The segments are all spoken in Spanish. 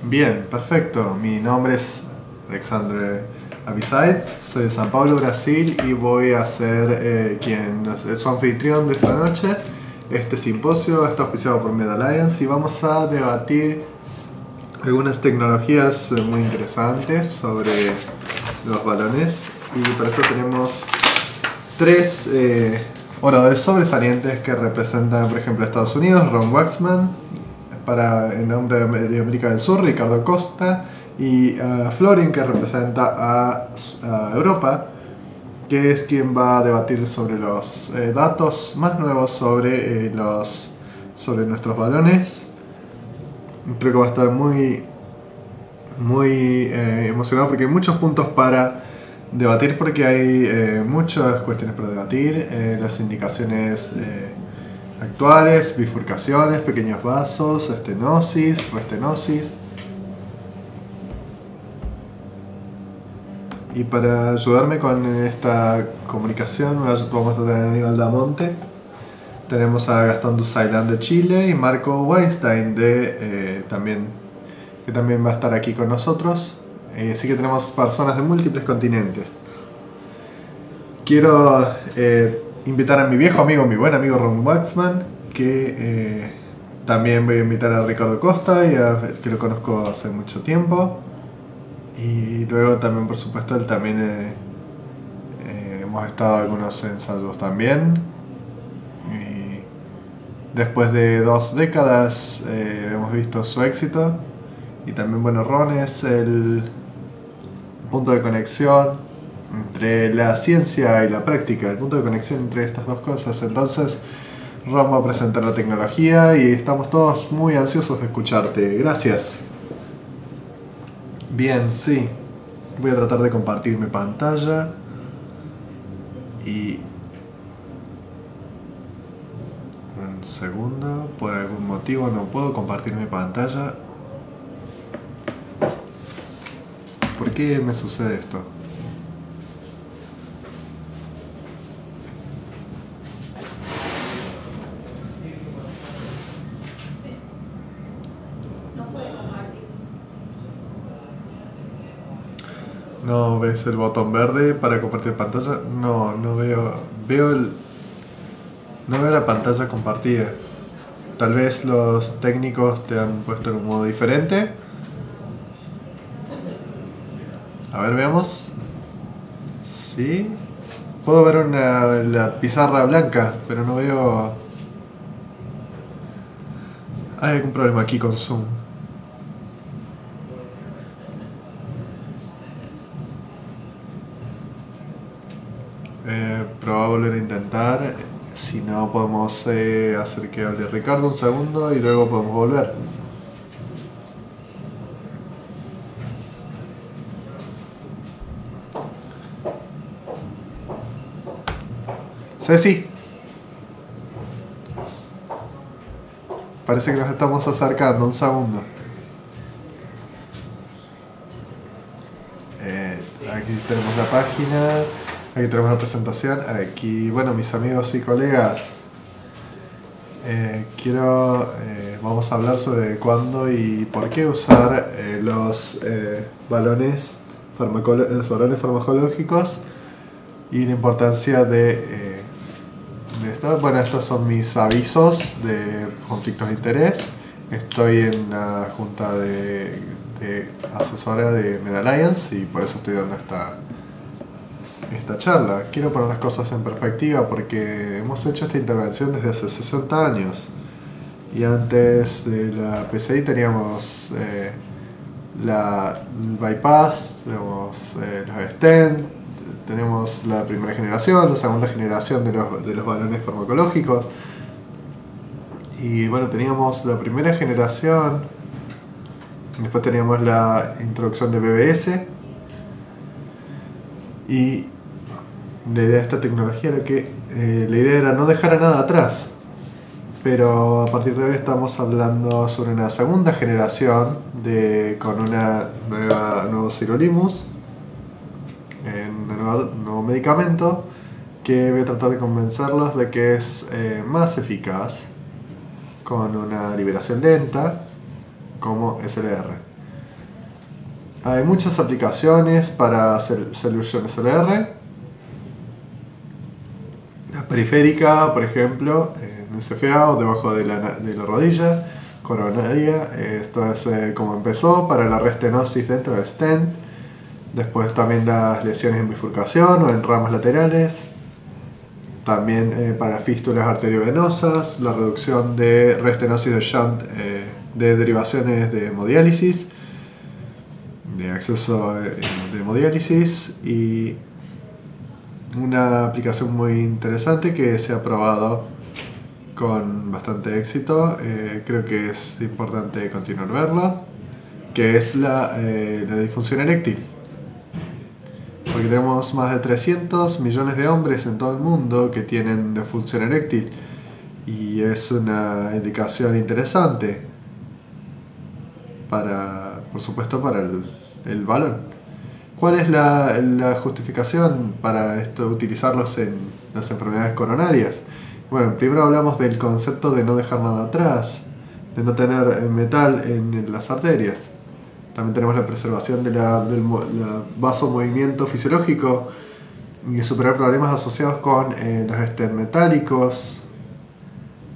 Bien, perfecto. Mi nombre es Alexandre Abisaid, soy de San Pablo, Brasil y voy a ser es su anfitrión de esta noche. Este simposio está auspiciado por MedAlliance y vamos a debatir algunas tecnologías muy interesantes sobre los balones. Y para esto tenemos tres oradores sobresalientes que representan, por ejemplo, a Estados Unidos: Ron Waxman, en nombre de América del Sur, Ricardo Costa, y Florin, que representa a Europa, que es quien va a debatir sobre los datos más nuevos sobre nuestros balones. Creo que va a estar muy emocionado porque hay muchos puntos para debatir, porque hay muchas cuestiones para debatir, las indicaciones actuales, bifurcaciones, pequeños vasos, estenosis, restenosis. Y para ayudarme con esta comunicación vamos a tener a Aníbal Damonte, tenemos a Gastón Dusailán de Chile y Marco Weinstein que también va a estar aquí con nosotros. Así que tenemos personas de múltiples continentes. Quiero invitar a mi viejo amigo, mi buen amigo Ron Waxman, que también voy a invitar a Ricardo Costa, que lo conozco hace mucho tiempo. Y luego también, por supuesto, él también hemos estado en algunos ensayos también. Y después de 2 décadas hemos visto su éxito. Y también, bueno, Ron es el punto de conexión entre la ciencia y la práctica, el punto de conexión entre estas dos cosas. Entonces, Ron va a presentar la tecnología y estamos todos muy ansiosos de escucharte. Gracias. Bien, sí. Voy a tratar de compartir mi pantalla. Y un segundo, por algún motivo no puedo compartir mi pantalla. ¿Por qué me sucede esto? ¿No ves el botón verde para compartir pantalla? No veo. No veo la pantalla compartida. Tal vez los técnicos te han puesto en un modo diferente. A ver, veamos. Sí. Puedo ver la pizarra blanca, pero no veo. Hay algún problema aquí con Zoom. Pero voy a volver a intentar. Si no, podemos hacer que hable Ricardo un segundo y luego podemos volver. Ceci. Parece que nos estamos acercando. Un segundo. Aquí tenemos la página. Aquí tenemos la presentación. Aquí, bueno, mis amigos y colegas, vamos a hablar sobre cuándo y por qué usar los balones farmacológicos y la importancia de esto. Bueno, estos son mis avisos de conflictos de interés. Estoy en la junta de asesora de MedAlliance y por eso estoy dando esta charla. Quiero poner las cosas en perspectiva porque hemos hecho esta intervención desde hace 60 años y antes de la PCI teníamos el bypass, tenemos los stent, tenemos la primera generación, la segunda generación de los balones farmacológicos y bueno, teníamos la primera generación, después teníamos la introducción de BBS y la idea de esta tecnología era que la idea era no dejar a nada atrás, pero a partir de hoy estamos hablando sobre una segunda generación con nuevo sirolimus, un nuevo medicamento que voy a tratar de convencerlos de que es más eficaz, con una liberación lenta como SLR. Hay muchas aplicaciones para soluciones SLR. La periférica, por ejemplo, en SFA o debajo de la rodilla coronaria. Esto es como empezó para la restenosis dentro del stent. Después también las lesiones en bifurcación o en ramas laterales. También para fístulas arteriovenosas, la reducción de restenosis de shunt, de derivaciones de hemodiálisis, de acceso de hemodiálisis, y una aplicación muy interesante que se ha probado con bastante éxito, creo que es importante continuar verla, que es la disfunción eréctil. Porque tenemos más de 300 millones de hombres en todo el mundo que tienen disfunción eréctil, y es una indicación interesante para, por supuesto, para el balón. ¿Cuál es la justificación para utilizarlos en las enfermedades coronarias? Bueno, primero hablamos del concepto de no dejar nada atrás, de no tener metal en las arterias. También tenemos la preservación del vasomovimiento fisiológico y superar problemas asociados con los stents metálicos.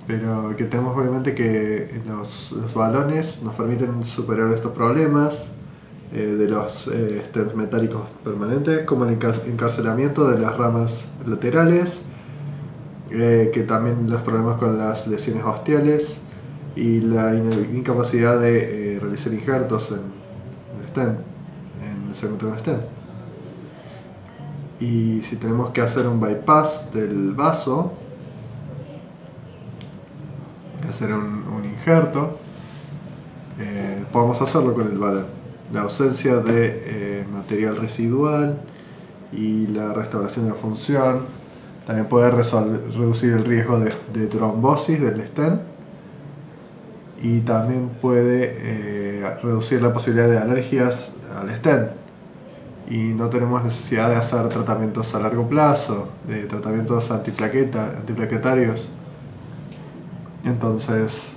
Pero que tenemos obviamente que los balones nos permiten superar estos problemas de los stents metálicos permanentes, como el encarcelamiento de las ramas laterales, que también los problemas con las lesiones ostiales y la incapacidad de realizar injertos en el segmento de un stent. Y si tenemos que hacer un bypass del vaso, hacer un injerto, podemos hacerlo con el balón. La ausencia de material residual y la restauración de la función también puede reducir el riesgo de trombosis del stent, y también puede reducir la posibilidad de alergias al stent, y no tenemos necesidad de hacer tratamientos a largo plazo, de tratamientos antiplaquetarios. Entonces,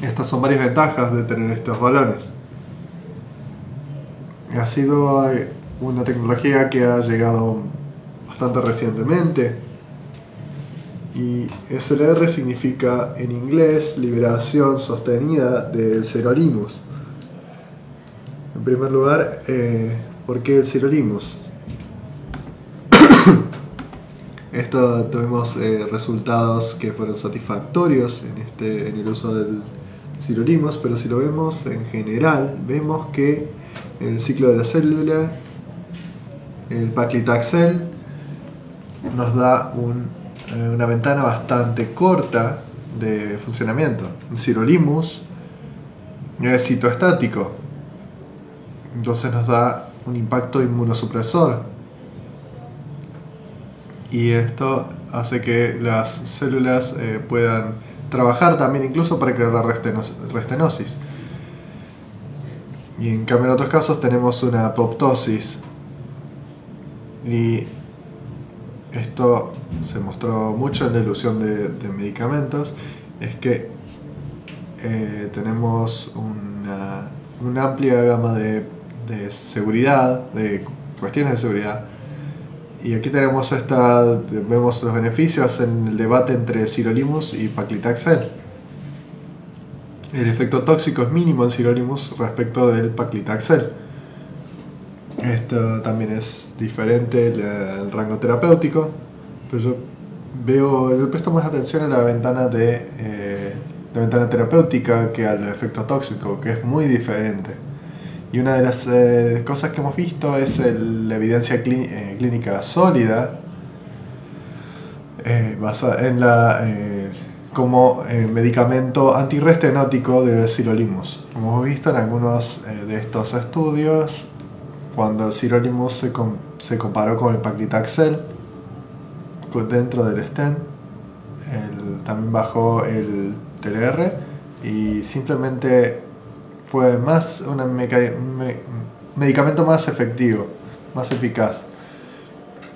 estas son varias ventajas de tener estos balones. Ha sido una tecnología que ha llegado bastante recientemente, y SLR significa en inglés liberación sostenida del sirolimus. En primer lugar, ¿por qué el sirolimus? Esto tuvimos resultados que fueron satisfactorios en el uso del sirolimus, pero si lo vemos en general, vemos que en el ciclo de la célula, el paclitaxel nos da una ventana bastante corta de funcionamiento. El sirolimus es citoestático, entonces nos da un impacto inmunosupresor, y esto hace que las células puedan trabajar también incluso para crear la restenosis. Y en cambio en otros casos tenemos una apoptosis, y esto se mostró mucho en la ilusión de medicamentos. Es que tenemos una amplia gama de seguridad, de cuestiones de seguridad, y aquí vemos los beneficios en el debate entre sirolimus y paclitaxel. El efecto tóxico es mínimo en sirolimus respecto del paclitaxel. Esto también es diferente el rango terapéutico, pero yo presto más atención a la ventana terapéutica que al efecto tóxico, que es muy diferente. Y una de las cosas que hemos visto es la evidencia clínica sólida basada en como medicamento antirrestenótico de sirolimus. Como hemos visto en algunos de estos estudios, cuando el sirolimus se comparó con el paclitaxel dentro del stent, también bajó el TLR, y simplemente fue un medicamento más efectivo, más eficaz.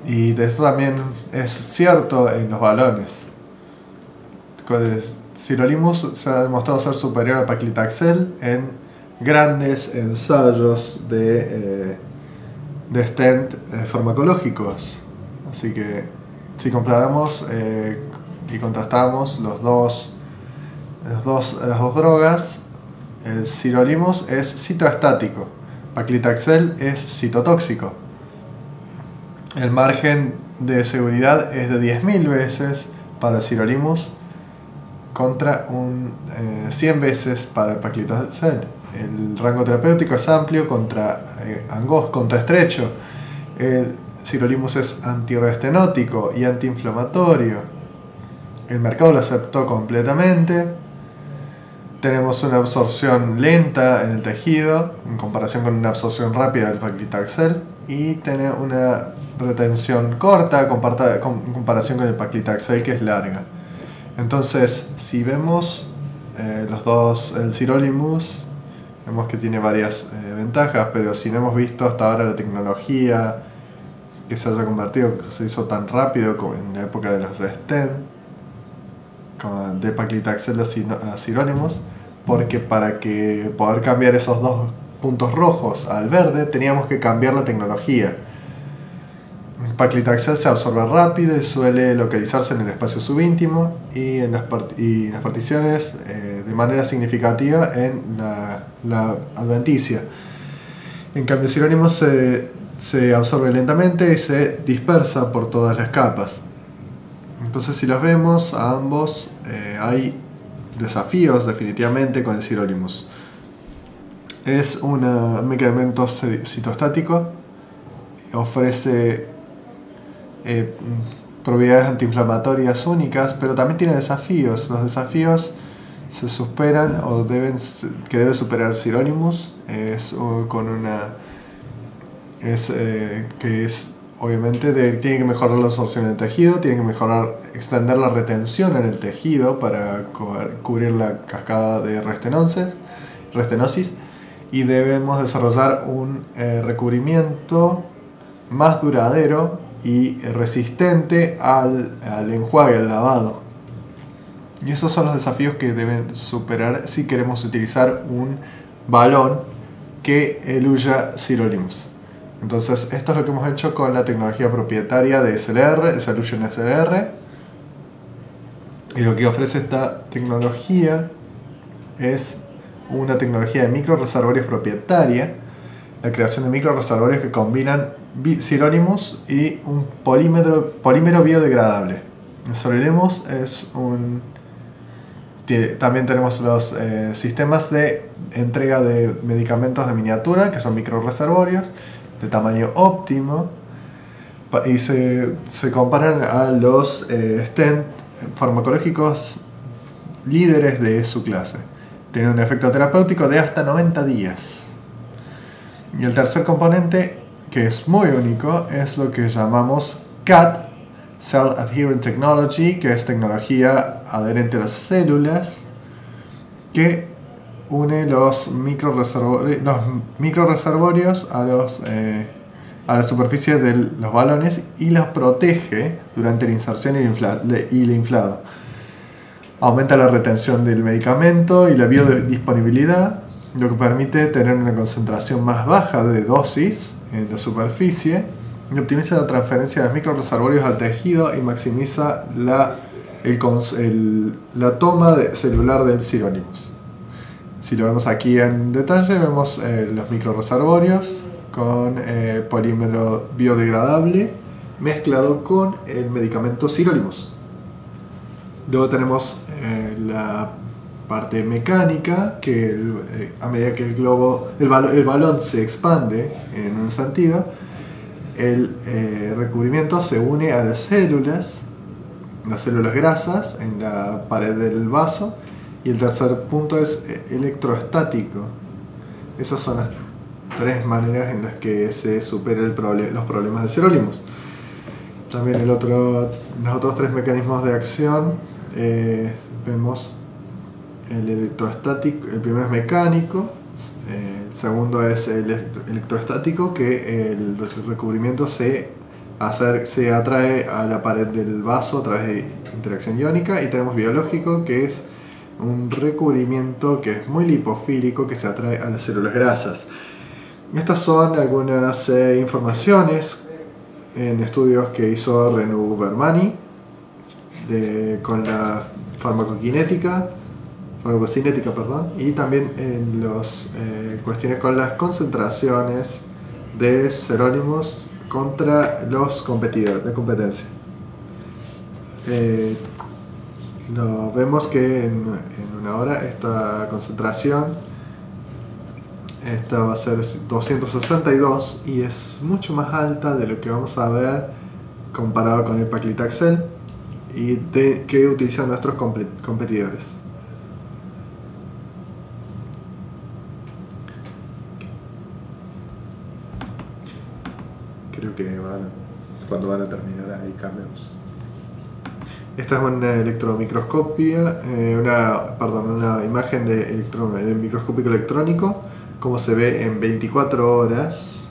Y de esto también es cierto en los balones. Con el sirolimus se ha demostrado ser superior al paclitaxel en grandes ensayos de stent farmacológicos. Así que si comparamos y contrastamos las dos drogas, el sirolimus es citoestático, paclitaxel es citotóxico. El margen de seguridad es de 10.000 veces para sirolimus contra 100 veces para paclitaxel. El rango terapéutico es amplio contra estrecho. El sirolimus es antirrestenótico y antiinflamatorio. El mercado lo aceptó completamente. Tenemos una absorción lenta en el tejido en comparación con una absorción rápida del paclitaxel, y tiene una retención corta en comparación con el paclitaxel, que es larga. Entonces, si vemos el sirolimus, vemos que tiene varias ventajas, pero si no hemos visto hasta ahora la tecnología que se haya convertido, que se hizo tan rápido como en la época de los stent, de paclitaxel a sirolimus, porque para que poder cambiar esos dos puntos rojos al verde teníamos que cambiar la tecnología. El paclitaxel se absorbe rápido y suele localizarse en el espacio subíntimo y en las particiones de manera significativa en la adventicia. En cambio, el sirolimus se absorbe lentamente y se dispersa por todas las capas. Entonces, si los vemos a ambos, hay desafíos definitivamente con el sirolimus. Es un medicamento citoestático, ofrece propiedades antiinflamatorias únicas, pero también tiene desafíos. Los desafíos se superan que debe superar sirolimus obviamente tiene que mejorar la absorción en el tejido, tiene que extender la retención en el tejido para cubrir la cascada de restenosis, y debemos desarrollar un recubrimiento más duradero y resistente al enjuague, al lavado. Y esos son los desafíos que deben superar si queremos utilizar un balón que eluya sirolimus. Entonces, esto es lo que hemos hecho con la tecnología propietaria de SLR, de Solution SLR. Y lo que ofrece esta tecnología es una tecnología de microreservorios propietaria, la creación de microreservorios que combinan sirolimus y un polímero biodegradable. El sirolimus también tenemos los sistemas de entrega de medicamentos de miniatura, que son microreservorios de tamaño óptimo, y se comparan a los stent farmacológicos líderes de su clase. Tiene un efecto terapéutico de hasta 90 días. Y el tercer componente, que es muy único, es lo que llamamos CAT, Cell Adherent Technology, que es tecnología adherente a las células, que une los microreservorios a la superficie de los balones y los protege durante la inserción y el inflado. Aumenta la retención del medicamento y la biodisponibilidad, lo que permite tener una concentración más baja de dosis en la superficie, y optimiza la transferencia de los microreservorios al tejido y maximiza la toma celular del sirolimus. Si lo vemos aquí en detalle, vemos los microreservorios con polímero biodegradable mezclado con el medicamento sirolimus. Luego tenemos la parte mecánica, que a medida que el balón se expande en un sentido, el recubrimiento se une a las células grasas en la pared del vaso. Y el tercer punto es electroestático. Esas son las tres maneras en las que se superan los problemas de sirolimus. También los otros tres mecanismos de acción, vemos el electroestático. El primero es mecánico, el segundo es el electroestático, que el recubrimiento se atrae a la pared del vaso a través de interacción iónica, y tenemos biológico, que es un recubrimiento que es muy lipofílico que se atrae a las células grasas. Estas son algunas informaciones en estudios que hizo Renu Vermani con la farmacocinética, y también en las cuestiones con las concentraciones de serónimos contra los competidores de competencia. Vemos que en una hora esta concentración va a ser 262 y es mucho más alta de lo que vamos a ver comparado con el paclitaxel y que utilizan nuestros competidores. Creo que cuando van a terminar ahí cambiamos. Esta es una electromicroscopia, una imagen de microscópico electrónico, como se ve en 24 horas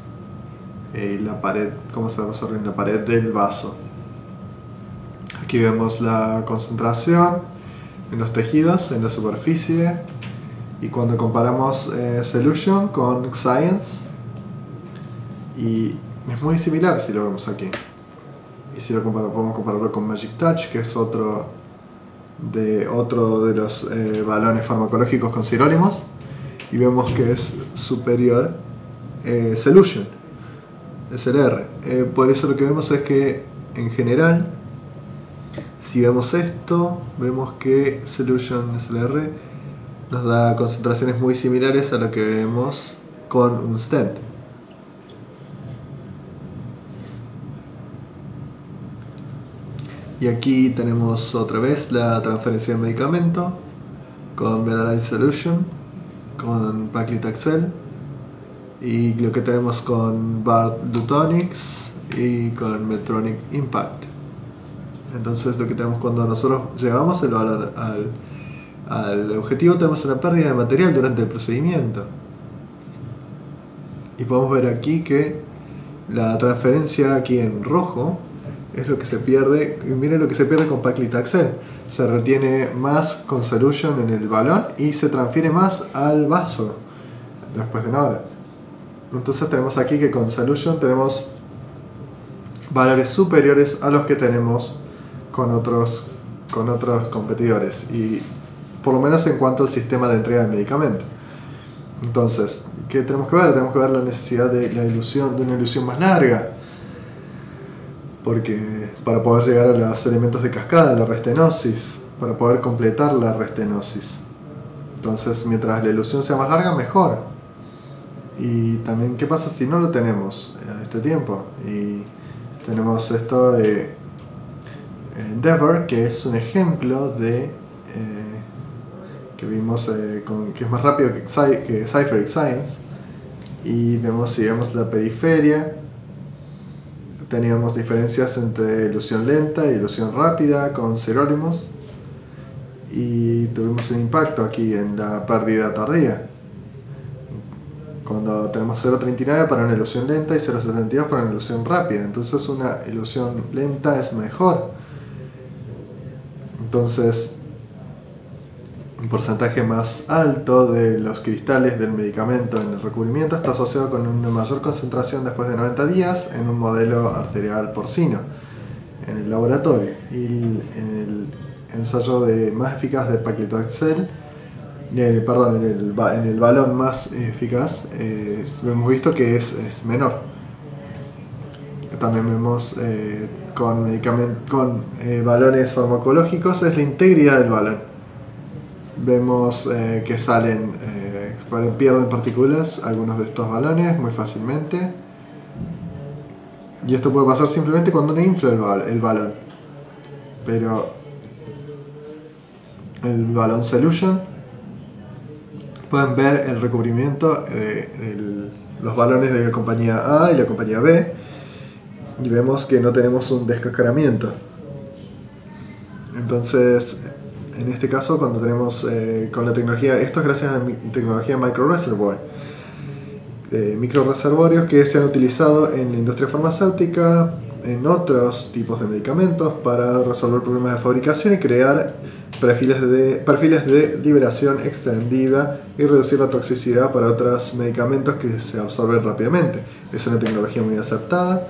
la pared, cómo se absorbe en la pared del vaso. Aquí vemos la concentración en los tejidos, en la superficie, y cuando comparamos Solution con Science, y es muy similar si lo vemos aquí. Y si lo podemos compararlo con Magic Touch, que es otro de los balones farmacológicos con sirolimus, y vemos que es superior Solution, SLR. Por eso lo que vemos es que en general, si vemos esto, vemos que Solution SLR nos da concentraciones muy similares a lo que vemos con un stent. Y aquí tenemos otra vez la transferencia de medicamento con Betadine Solution, con paclitaxel, y lo que tenemos con Bard Lutonix y con Medtronic Impact. Entonces lo que tenemos cuando nosotros llegamos el valor al objetivo, tenemos una pérdida de material durante el procedimiento. Y podemos ver aquí que la transferencia aquí en rojo es lo que se pierde. Miren lo que se pierde con paclitaxel. Se retiene más con Solution en el balón y se transfiere más al vaso después de una hora. Entonces tenemos aquí que con Solution tenemos valores superiores a los que tenemos con otros competidores, y por lo menos en cuanto al sistema de entrega del medicamento. Entonces, ¿qué tenemos que ver? Tenemos que ver la necesidad de una ilusión más larga, porque para poder llegar a los elementos de cascada, la restenosis, para poder completar la restenosis. Entonces, mientras la ilusión sea más larga, mejor. Y también, ¿qué pasa si no lo tenemos a este tiempo? Y tenemos esto de Endeavor, que es un ejemplo de que vimos que es más rápido que Cypher Science. Y si vemos la periferia, teníamos diferencias entre ilusión lenta y ilusión rápida con sirolimus, y tuvimos un impacto aquí en la pérdida tardía cuando tenemos 0.39 para una ilusión lenta y 0.72 para una ilusión rápida. Entonces una ilusión lenta es mejor. Entonces un porcentaje más alto de los cristales del medicamento en el recubrimiento está asociado con una mayor concentración después de 90 días en un modelo arterial porcino en el laboratorio. Y en el ensayo más eficaz de paclitaxel, en el balón más eficaz, hemos visto que es menor. También vemos con balones farmacológicos es la integridad del balón. Vemos que pierden partículas algunos de estos balones muy fácilmente, y esto puede pasar simplemente cuando uno infla el balón. Pero el balón Solution, pueden ver el recubrimiento de los balones de la compañía A y la compañía B, y vemos que no tenemos un descascaramiento. Entonces, en este caso, cuando tenemos con la tecnología, esto es gracias a la tecnología microreservoir, microreservorios que se han utilizado en la industria farmacéutica, en otros tipos de medicamentos, para resolver problemas de fabricación y crear perfiles de liberación extendida y reducir la toxicidad para otros medicamentos que se absorben rápidamente. Es una tecnología muy aceptada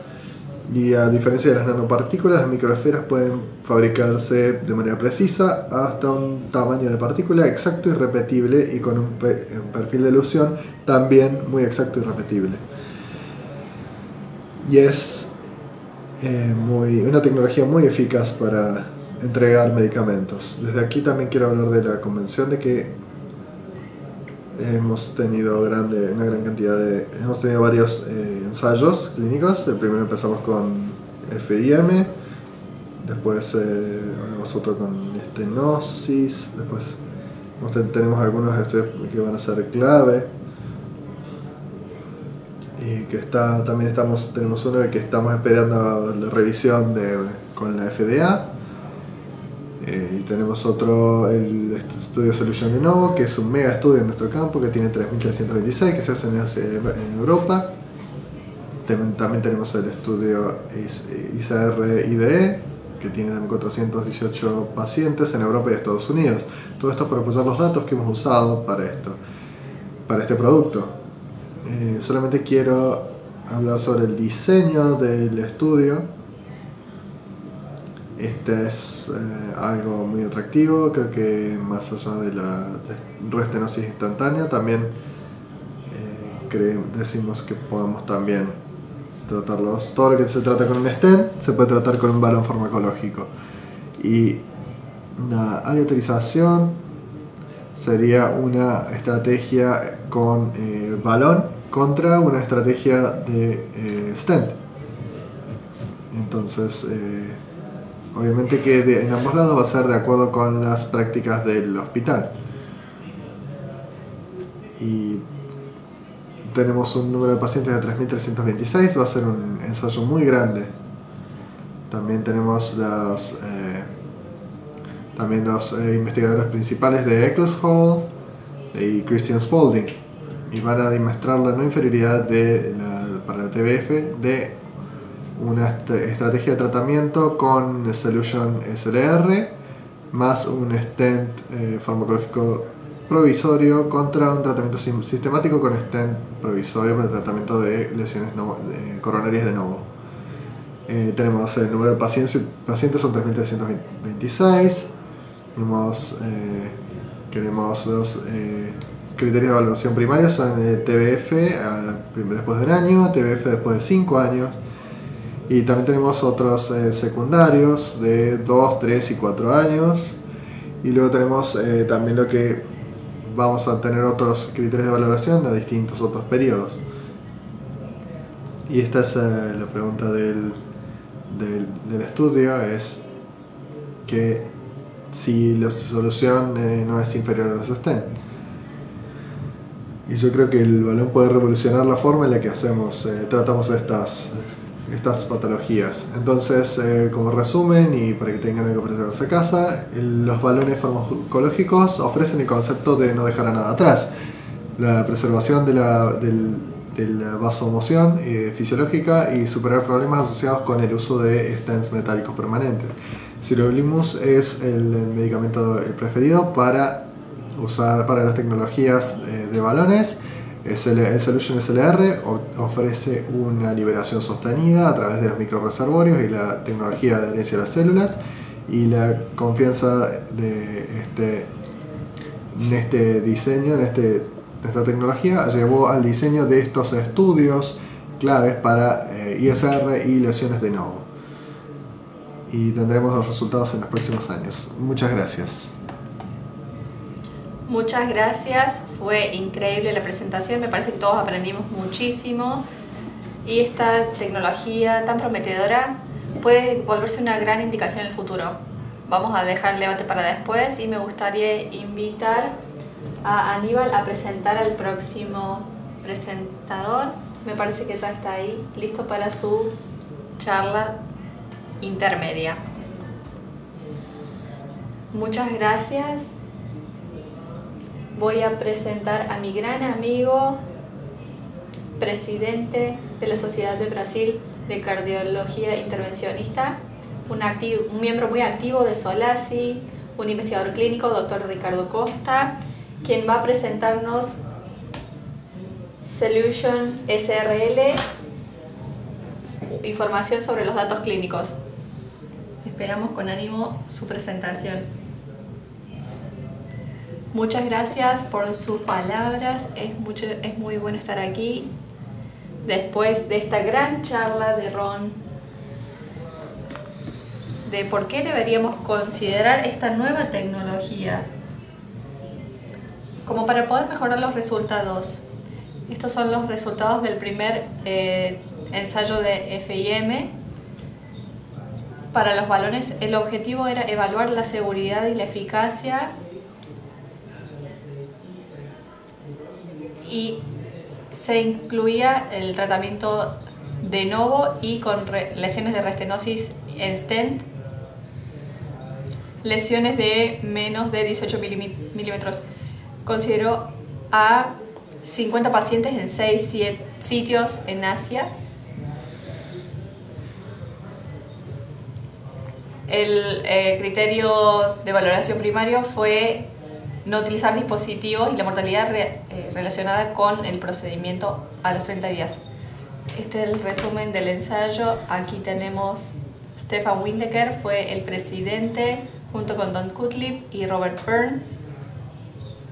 y, a diferencia de las nanopartículas, las microesferas pueden fabricarse de manera precisa hasta un tamaño de partícula exacto y repetible, y con un perfil de elusión también muy exacto y repetible. Y es una tecnología muy eficaz para entregar medicamentos. Desde aquí también quiero hablar de la convención, de que hemos tenido hemos tenido varios ensayos clínicos. El primero empezamos con FIM, después hablamos otro con estenosis, después tenemos algunos estudios que van a ser clave, y que tenemos uno de que estamos esperando la revisión con la FDA. Y tenemos otro, el estudio Solution de Novo, que es un mega estudio en nuestro campo, que tiene 3.326, que se hace en Europa. También tenemos el estudio ICR-IDE, que tiene 418 pacientes en Europa y Estados Unidos. Todo esto para apoyar los datos que hemos usado para este producto. Solamente quiero hablar sobre el diseño del estudio. Este es algo muy atractivo. Creo que más allá de la restenosis instantánea, también decimos que podemos también tratarlos. Todo lo que se trata con un stent se puede tratar con un balón farmacológico. Y la aleatorización sería una estrategia con balón contra una estrategia de stent. Entonces, obviamente que en ambos lados va a ser de acuerdo con las prácticas del hospital. Y tenemos un número de pacientes de 3.326, va a ser un ensayo muy grande. También tenemos los investigadores principales de Eccleshall y Christian Spalding, y van a demostrar la no inferioridad para la TBF de una estrategia de tratamiento con Solution SLR más un stent farmacológico provisorio contra un tratamiento sistemático con stent provisorio para el tratamiento de lesiones coronarias de Novo. Tenemos el número de pacientes son 3.326. Queremos los criterios de evaluación primarios son TBF después de un año, TBF después de 5 años. Y también tenemos otros secundarios de 2, 3 y 4 años. Y luego tenemos también lo que vamos a tener otros criterios de valoración a distintos otros periodos. Y esta es la pregunta del estudio, es que si la solución no es inferior a los stent. Y yo creo que el balón puede revolucionar la forma en la que tratamos estas patologías. Entonces, como resumen y para que tengan algo para llevarse a casa, los balones farmacológicos ofrecen el concepto de no dejar a nada atrás, la preservación de la vasomoción fisiológica y superar problemas asociados con el uso de stents metálicos permanentes. Sirolimus es el medicamento preferido para usar para las tecnologías de balones. El Solution SLR ofrece una liberación sostenida a través de los microreservorios y la tecnología de adherencia a las células, y la confianza en este diseño, en esta tecnología, llevó al diseño de estos estudios claves para ISR y lesiones de Novo. Y tendremos los resultados en los próximos años. Muchas gracias. Muchas gracias, fue increíble la presentación, me parece que todos aprendimos muchísimo, y esta tecnología tan prometedora puede volverse una gran indicación en el futuro. Vamos a dejar el debate para después y me gustaría invitar a Aníbal a presentar al próximo presentador. Me parece que ya está ahí, listo para su charla intermedia. Muchas gracias. Voy a presentar a mi gran amigo, presidente de la Sociedad de Brasil de Cardiología Intervencionista, un miembro muy activo de SOLACI, un investigador clínico, doctor Ricardo Costa, quien va a presentarnos Solution SRL, información sobre los datos clínicos. Esperamos con ánimo su presentación. Muchas gracias por sus palabras, es muy bueno estar aquí después de esta gran charla de Ron de por qué deberíamos considerar esta nueva tecnología como para poder mejorar los resultados. Estos son los resultados del primer ensayo de FIM. Para los balones, el objetivo era evaluar la seguridad y la eficacia y se incluía el tratamiento de novo y con lesiones de restenosis en stent, lesiones de menos de 18 milímetros. Consideró a 50 pacientes en 6 sitios en Asia. El criterio de valoración primario fue no utilizar dispositivos y la mortalidad relacionada con el procedimiento a los 30 días. Este es el resumen del ensayo. Aquí tenemos Stefan Windecker, fue el presidente, junto con Don Cutlip y Robert Byrne,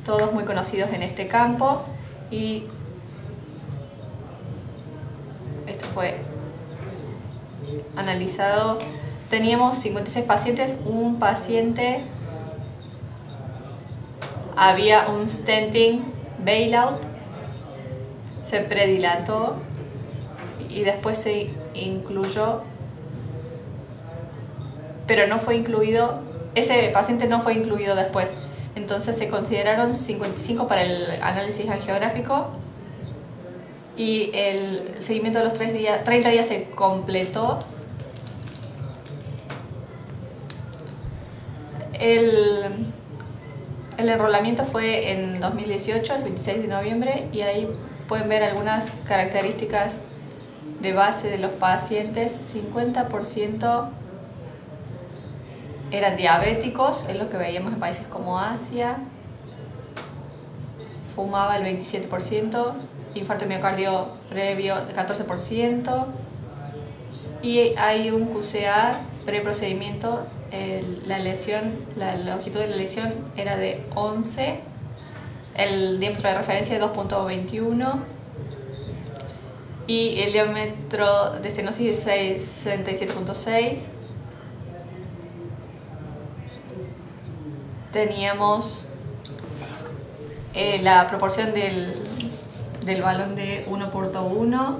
todos muy conocidos en este campo. Y esto fue analizado. Teníamos 56 pacientes, un paciente había un stenting bailout, se predilató y después se incluyó, pero no fue incluido, ese paciente no fue incluido después. Entonces se consideraron 55 para el análisis angiográfico y el seguimiento de los 30 días se completó. El enrolamiento fue en 2018, el 26 de noviembre, y ahí pueden ver algunas características de base de los pacientes. 50% eran diabéticos, es lo que veíamos en países como Asia. Fumaba el 27%, infarto de miocardio previo el 14%, y hay un QCA preprocedimiento. La longitud de la lesión era de 11, el diámetro de referencia de 2.21 y el diámetro de estenosis de 67.6. Teníamos la proporción del balón de 1/1.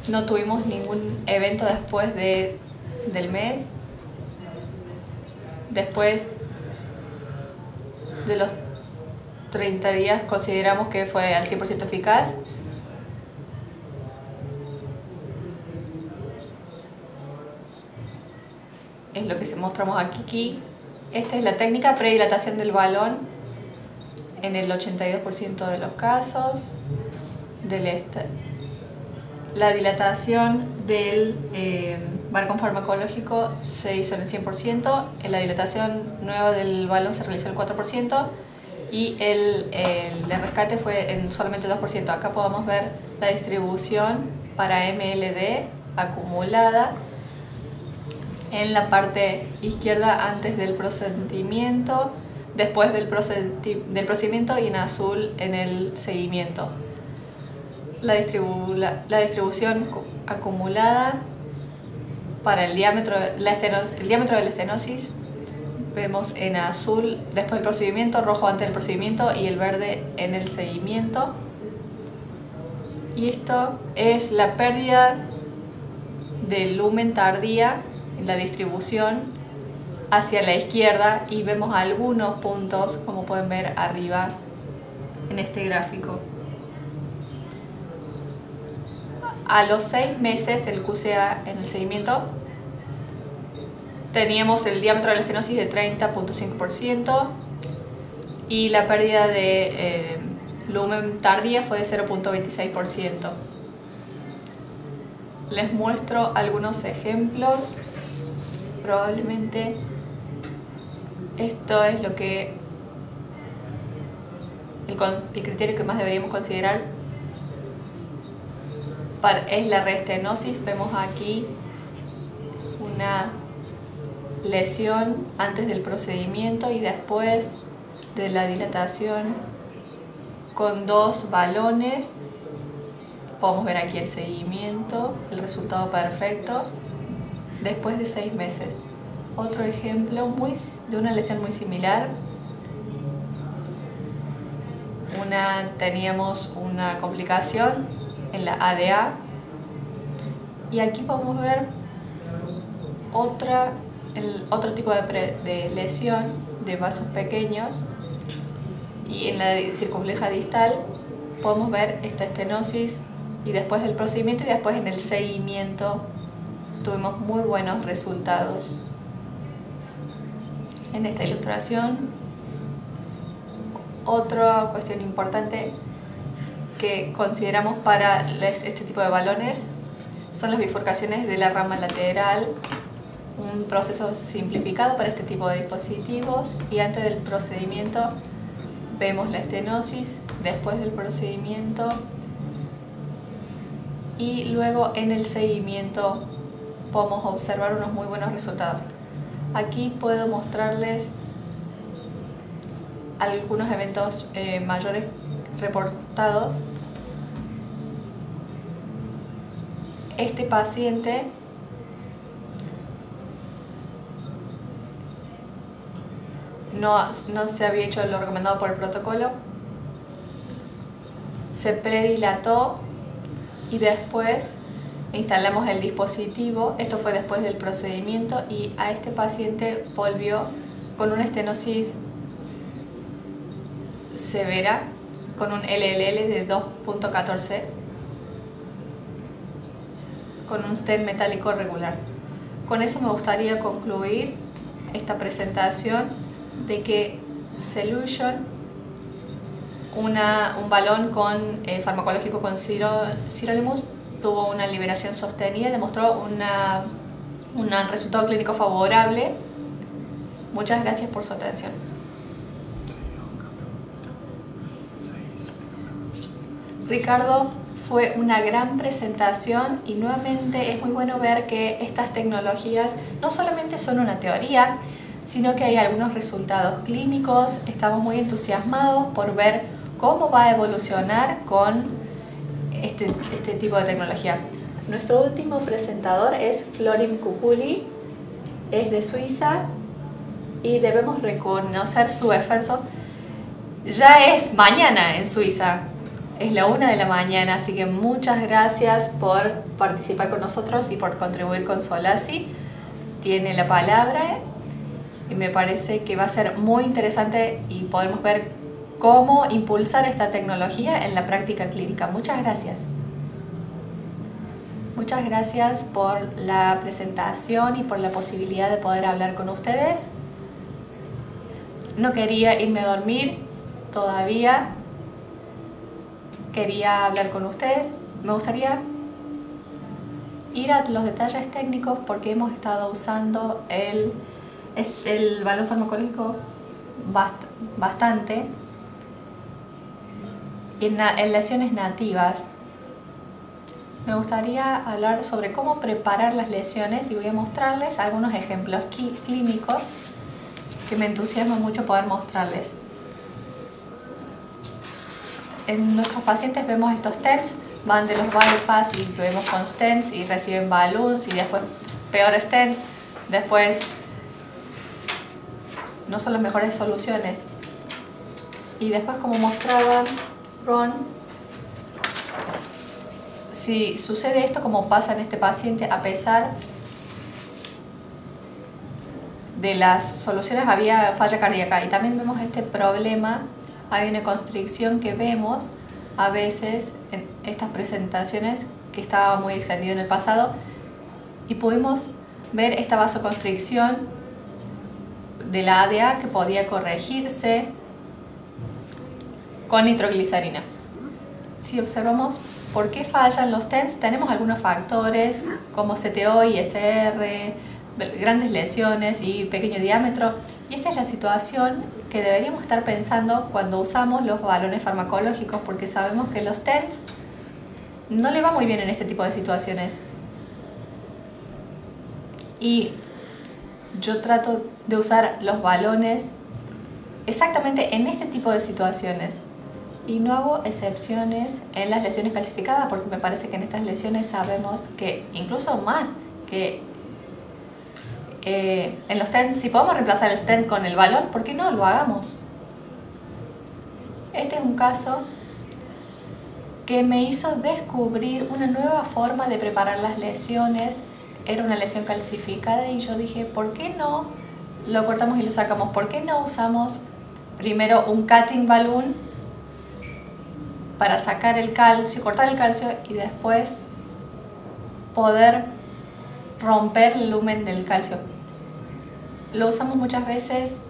No tuvimos ningún evento después del mes. Después de los 30 días consideramos que fue al 100% eficaz. Es lo que mostramos aquí. Esta es la técnica predilatación del balón en el 82% de los casos. La dilatación del balcón farmacológico se hizo en el 100%, la dilatación nueva del balón se realizó en el 4% y el de rescate fue en solamente el 2%. Acá podemos ver la distribución para MLD acumulada en la parte izquierda antes del procedimiento, después del procedimiento y en azul en el seguimiento. La distribución acumulada para el diámetro de la estenosis vemos en azul después del procedimiento, rojo antes del procedimiento y el verde en el seguimiento. Y esto es la pérdida del lumen tardía en la distribución hacia la izquierda, y vemos algunos puntos como pueden ver arriba en este gráfico. A los 6 meses el QCA en el seguimiento teníamos el diámetro de la estenosis de 30.5% y la pérdida de lumen tardía fue de 0.26%. Les muestro algunos ejemplos. Probablemente Esto es lo que el criterio que más deberíamos considerar es la reestenosis. Vemos aquí una lesión antes del procedimiento y después de la dilatación con 2 balones. Podemos ver aquí el seguimiento, el resultado perfecto después de 6 meses. Otro ejemplo de una lesión muy similar. Teníamos una complicación en la ADA y aquí podemos ver otro tipo de lesión de vasos pequeños, y en la circunfleja distal podemos ver esta estenosis y después del procedimiento y después en el seguimiento tuvimos muy buenos resultados. En esta ilustración, otra cuestión importante que consideramos para este tipo de balones son las bifurcaciones de la rama lateral, un proceso simplificado para este tipo de dispositivos, y antes del procedimiento vemos la estenosis, después del procedimiento y luego en el seguimiento podemos observar unos muy buenos resultados. Aquí puedo mostrarles algunos eventos mayores reportados. Este paciente no se había hecho lo recomendado por el protocolo, se predilató y después instalamos el dispositivo. Esto fue después del procedimiento y a este paciente volvió con una estenosis severa, con un LLL de 2.14, con un stent metálico regular. Con eso me gustaría concluir esta presentación de que Solution, un balón farmacológico con sirolimus, tuvo una liberación sostenida y demostró un resultado clínico favorable. Muchas gracias por su atención. Ricardo, fue una gran presentación y nuevamente es muy bueno ver que estas tecnologías no solamente son una teoría, sino que hay algunos resultados clínicos. Estamos muy entusiasmados por ver cómo va a evolucionar con este tipo de tecnología. Nuestro último presentador es Florim Kukuli, es de Suiza y debemos reconocer su esfuerzo. Ya es mañana en Suiza, es la 1 de la mañana, así que muchas gracias por participar con nosotros y por contribuir con Solasi. Tiene la palabra y me parece que va a ser muy interesante y podemos ver cómo impulsar esta tecnología en la práctica clínica. Muchas gracias. Muchas gracias por la presentación y por la posibilidad de poder hablar con ustedes. No quería irme a dormir todavía. Quería hablar con ustedes. Me gustaría ir a los detalles técnicos porque hemos estado usando el balón farmacológico bastante en lesiones nativas. Me gustaría hablar sobre cómo preparar las lesiones y voy a mostrarles algunos ejemplos clínicos que me entusiasma mucho poder mostrarles. En nuestros pacientes vemos estos stents, van de los bypass y vemos con stents y reciben balloons y después peores stents. Después no son las mejores soluciones. Y después, como mostraba Ron, si sucede esto como pasa en este paciente, a pesar de las soluciones había falla cardíaca y también vemos este problema. Hay una constricción que vemos a veces en estas presentaciones que estaba muy extendido en el pasado y pudimos ver esta vasoconstricción de la ADA que podía corregirse con nitroglicerina. Si observamos por qué fallan los TENS, tenemos algunos factores como CTO, ISR, grandes lesiones y pequeño diámetro, Y esta es la situación que deberíamos estar pensando cuando usamos los balones farmacológicos, porque sabemos que los stents no le va muy bien en este tipo de situaciones. Y yo trato de usar los balones exactamente en este tipo de situaciones. Y no hago excepciones en las lesiones calcificadas, porque me parece que en estas lesiones sabemos que incluso más que en los stents, si podemos reemplazar el stent con el balón, ¿por qué no lo hagamos? Este es un caso que me hizo descubrir una nueva forma de preparar las lesiones. Era una lesión calcificada y yo dije, ¿por qué no lo cortamos y lo sacamos? ¿Por qué no usamos primero un cutting balloon para sacar el calcio, cortar el calcio y después poder romper el lumen del calcio? Lo usamos muchas veces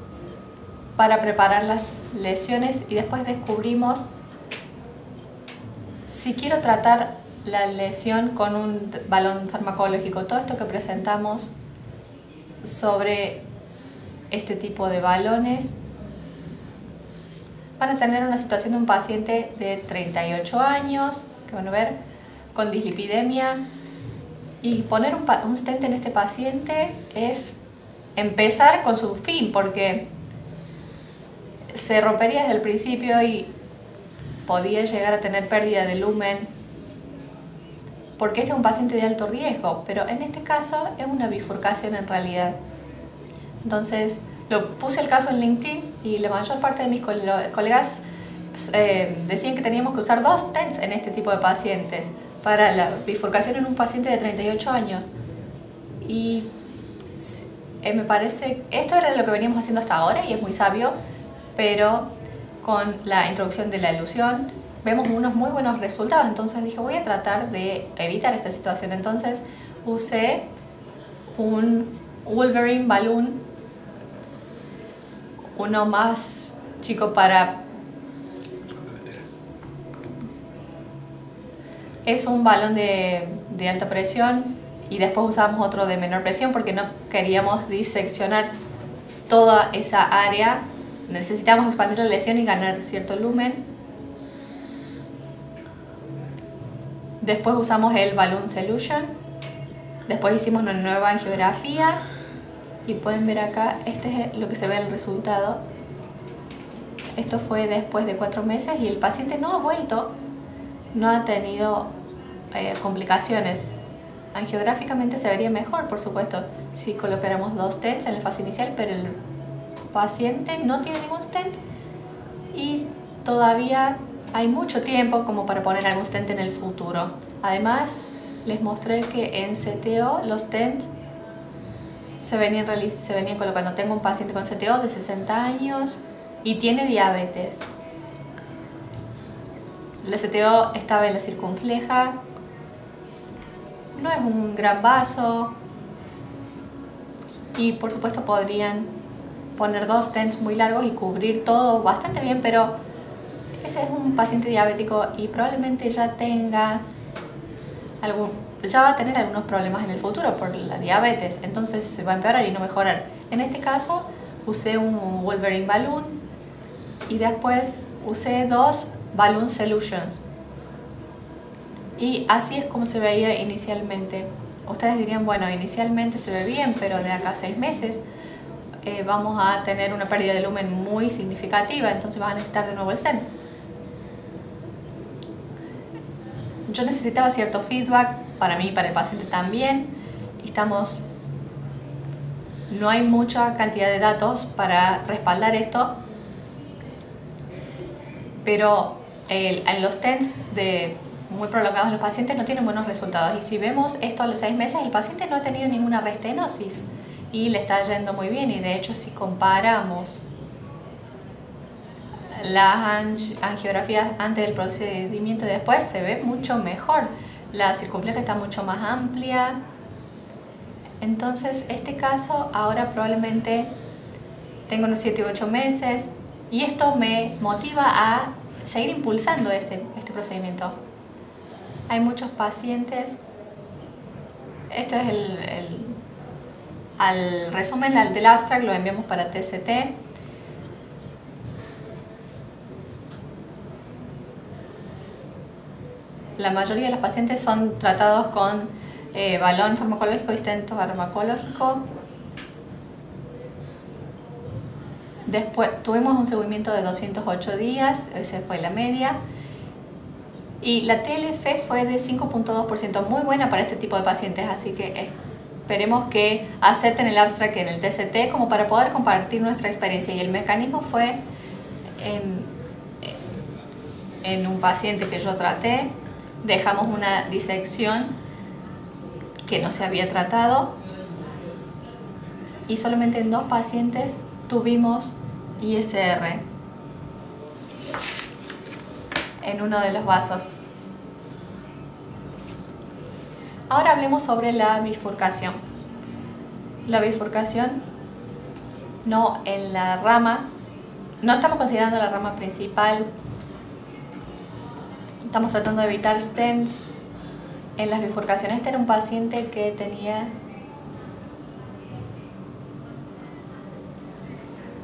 para preparar las lesiones y después descubrimos si quiero tratar la lesión con un balón farmacológico. Todo esto que presentamos sobre este tipo de balones van a tener una situación de un paciente de 38 años, que van a ver, con dislipidemia, y poner un stent en este paciente es empezar con su fin, porque se rompería desde el principio y podía llegar a tener pérdida de lumen, porque este es un paciente de alto riesgo, pero en este caso es una bifurcación en realidad. Entonces, puse el caso en LinkedIn y la mayor parte de mis colegas decían que teníamos que usar 2 stents en este tipo de pacientes para la bifurcación en un paciente de 38 años. Y me parece, esto era lo que veníamos haciendo hasta ahora y es muy sabio, pero con la introducción de la elusión vemos unos muy buenos resultados. Entonces dije, voy a tratar de evitar esta situación. Entonces usé un Wolverine balloon, uno más chico es un balón de alta presión, y después usamos otro de menor presión porque no queríamos diseccionar toda esa área. Necesitamos expandir la lesión y ganar cierto lumen. Después usamos el Balloon Solution. Después hicimos una nueva angiografía y pueden ver acá, este es lo que se ve el resultado. Esto fue después de 4 meses y el paciente no ha vuelto, no ha tenido complicaciones. Angiográficamente se vería mejor, por supuesto, si colocáramos 2 stents en la fase inicial, pero el paciente no tiene ningún stent y todavía hay mucho tiempo como para poner algún stent en el futuro. Además, les mostré que en CTO los stents se venían colocando. Tengo un paciente con CTO de 60 años y tiene diabetes. La CTO estaba en la circunfleja, no es un gran vaso y por supuesto podrían poner 2 stents muy largos y cubrir todo bastante bien, pero ese es un paciente diabético y probablemente ya va a tener algunos problemas en el futuro por la diabetes, entonces se va a empeorar y no mejorar. En este caso usé un Wolverine Balloon y después usé 2 Balloon Solutions. Y así es como se veía inicialmente. Ustedes dirían, bueno, inicialmente se ve bien, pero de acá a 6 meses vamos a tener una pérdida de lumen muy significativa, entonces vas a necesitar de nuevo el stent. Yo necesitaba cierto feedback para mí y para el paciente también. No hay mucha cantidad de datos para respaldar esto, pero en los stents muy prolongados en los pacientes no tienen buenos resultados. Y si vemos esto a los 6 meses, el paciente no ha tenido ninguna restenosis y le está yendo muy bien. Y de hecho, si comparamos las angiografías antes del procedimiento y después, se ve mucho mejor. La circunfleja está mucho más amplia. Entonces, este caso ahora probablemente tengo unos 7 u 8 meses y esto me motiva a seguir impulsando este procedimiento. Hay muchos pacientes, esto es al resumen del abstract, lo enviamos para TCT. La mayoría de los pacientes son tratados con balón farmacológico y stent farmacológico. Después tuvimos un seguimiento de 208 días, esa fue la media. Y la TLF fue de 5.2%, muy buena para este tipo de pacientes, así que esperemos que acepten el abstract en el TCT como para poder compartir nuestra experiencia. Y el mecanismo fue en un paciente que yo traté, dejamos una disección que no se había tratado y solamente en 2 pacientes tuvimos ISR en uno de los vasos. Ahora hablemos sobre la bifurcación. La bifurcación no en la rama, no estamos considerando la rama principal, estamos tratando de evitar stents en las bifurcaciones. Este era un paciente que tenía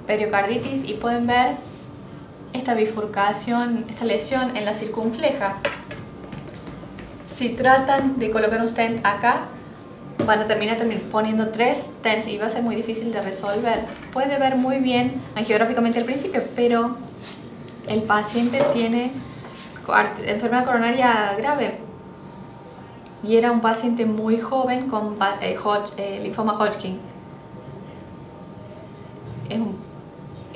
periocarditis y pueden ver esta bifurcación, esta lesión en la circunfleja. Si tratan de colocar un stent acá, van a terminar poniendo 3 stents y va a ser muy difícil de resolver. Puede ver muy bien angiográficamente al principio, pero el paciente tiene enfermedad coronaria grave y era un paciente muy joven con linfoma Hodgkin.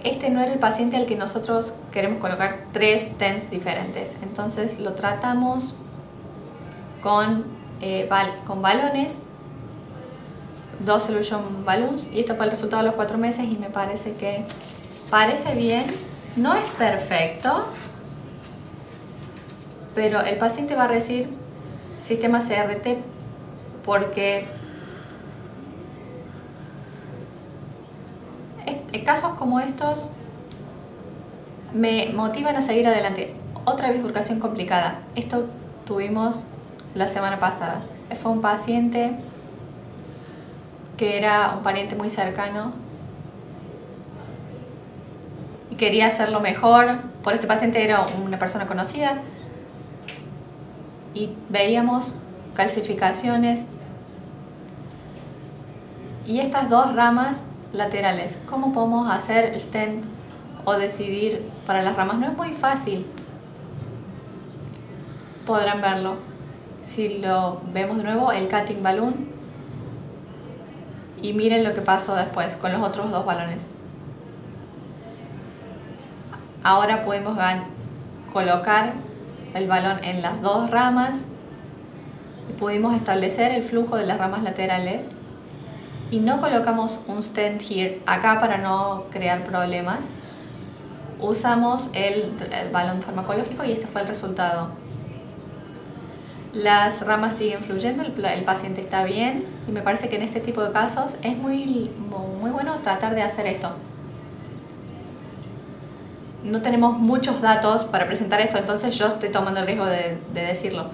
Este no era el paciente al que nosotros queremos colocar 3 stents diferentes, entonces lo tratamos con balones, 2 solution balloons, y esto fue el resultado a los 4 meses y me parece que parece bien. No es perfecto, pero el paciente va a recibir sistema CRT porque casos como estos me motivan a seguir adelante. Otra bifurcación complicada. Esto tuvimos la semana pasada. Fue un paciente que era un pariente muy cercano y quería hacerlo mejor. Por este paciente era una persona conocida y veíamos calcificaciones y estas 2 ramas laterales. ¿Cómo podemos hacer stent o decidir para las ramas? No es muy fácil. Podrán verlo si lo vemos de nuevo, el cutting balloon, y miren lo que pasó después con los otros 2 balones. Ahora podemos colocar el balón en las 2 ramas y pudimos establecer el flujo de las ramas laterales. Y no colocamos un stent acá para no crear problemas. Usamos el balón farmacológico y este fue el resultado. Las ramas siguen fluyendo, el paciente está bien y me parece que en este tipo de casos es muy bueno tratar de hacer esto. No tenemos muchos datos para presentar esto, entonces yo estoy tomando el riesgo de decirlo.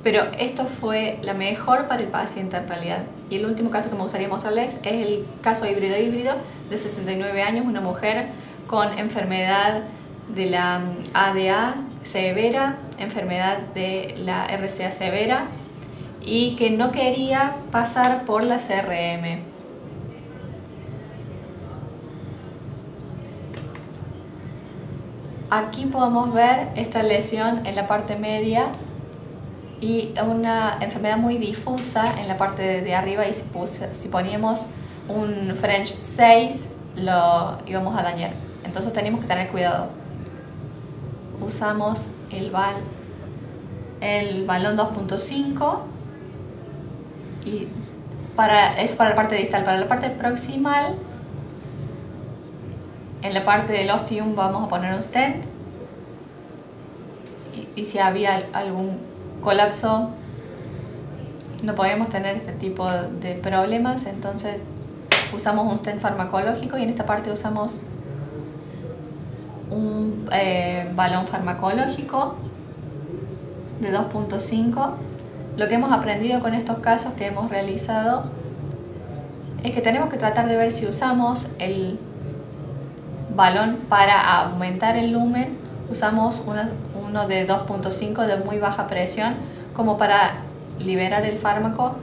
Pero esto fue la mejor para el paciente en realidad. Y el último caso que me gustaría mostrarles es el caso híbrido de 69 años, una mujer con enfermedad de la ADA severa, enfermedad de la RCA severa y que no quería pasar por la CRM. Aquí podemos ver esta lesión en la parte media y una enfermedad muy difusa en la parte de arriba, y si poníamos un French 6 lo íbamos a dañar, entonces tenemos que tener cuidado. Usamos el balón 2.5 y eso para la parte distal. Para la parte proximal, en la parte del ostium vamos a poner un stent y si había algún colapso no podemos tener este tipo de problemas, entonces usamos un stent farmacológico y en esta parte usamos un balón farmacológico de 2.5. Lo que hemos aprendido con estos casos que hemos realizado es que tenemos que tratar de ver si usamos el balón para aumentar el lumen, usamos uno de 2.5 de muy baja presión como para liberar el fármaco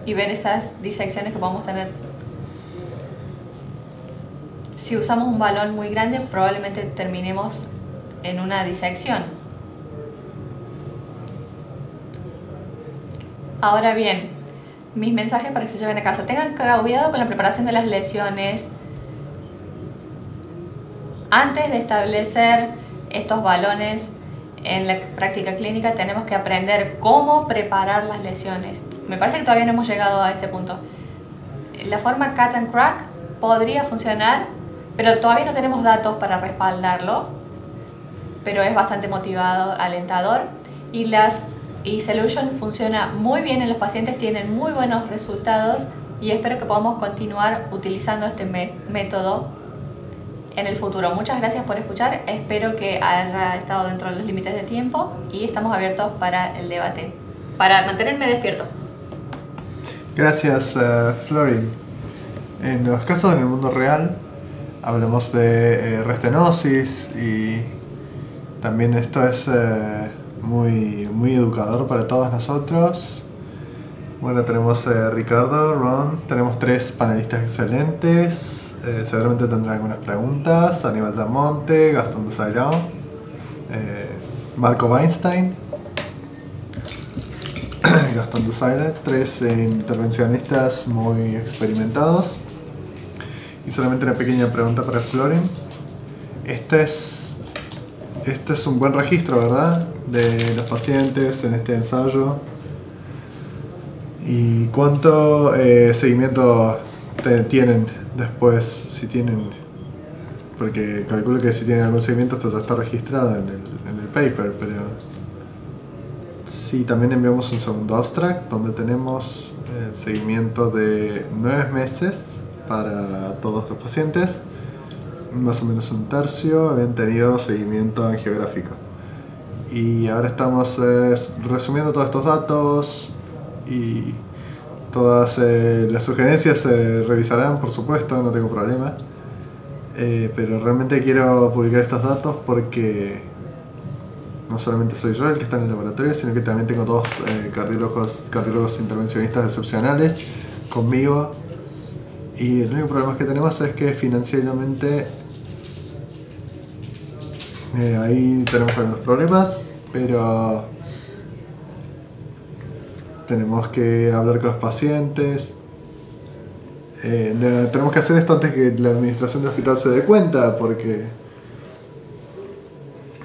y ver esas disecciones que podemos tener. Si usamos un balón muy grande, probablemente terminemos en una disección. Ahora bien, mis mensajes para que se lleven a casa. Tengan cuidado con la preparación de las lesiones. Antes de establecer estos balones en la práctica clínica, tenemos que aprender cómo preparar las lesiones. Me parece que todavía no hemos llegado a ese punto. La forma cut and crack podría funcionar, pero todavía no tenemos datos para respaldarlo, pero es bastante motivador, alentador. Y Solution funciona muy bien en los pacientes, tienen muy buenos resultados y espero que podamos continuar utilizando este método en el futuro. Muchas gracias por escuchar, espero que haya estado dentro de los límites de tiempo y estamos abiertos para el debate, para mantenerme despierto. Gracias, Florin. En los casos en el mundo real hablamos de restenosis y también esto es muy educador para todos nosotros. Bueno, tenemos Ricardo, Ron, tenemos 3 panelistas excelentes. Seguramente tendrán algunas preguntas. Aníbal Damonte, Gastón Dusairão, Marco Weinstein, Gastón Dusairão, 3 intervencionistas muy experimentados. Y solamente una pequeña pregunta para Florin. Este es un buen registro, ¿verdad? De los pacientes en este ensayo. ¿Y cuánto seguimiento tienen después? Si tienen, porque calculo que si tienen algún seguimiento esto ya está registrado en el paper, pero sí, también enviamos un segundo abstract donde tenemos seguimiento de 9 meses para todos los pacientes. Más o menos un tercio habían tenido seguimiento angiográfico. Y ahora estamos resumiendo todos estos datos y todas las sugerencias se revisarán, por supuesto, no tengo problema. Pero realmente quiero publicar estos datos porque no solamente soy yo el que está en el laboratorio, sino que también tengo 2 cardiólogos intervencionistas excepcionales conmigo. Y el único problema que tenemos es que financieramente ahí tenemos algunos problemas, pero tenemos que hablar con los pacientes. Tenemos que hacer esto antes que la administración del hospital se dé cuenta,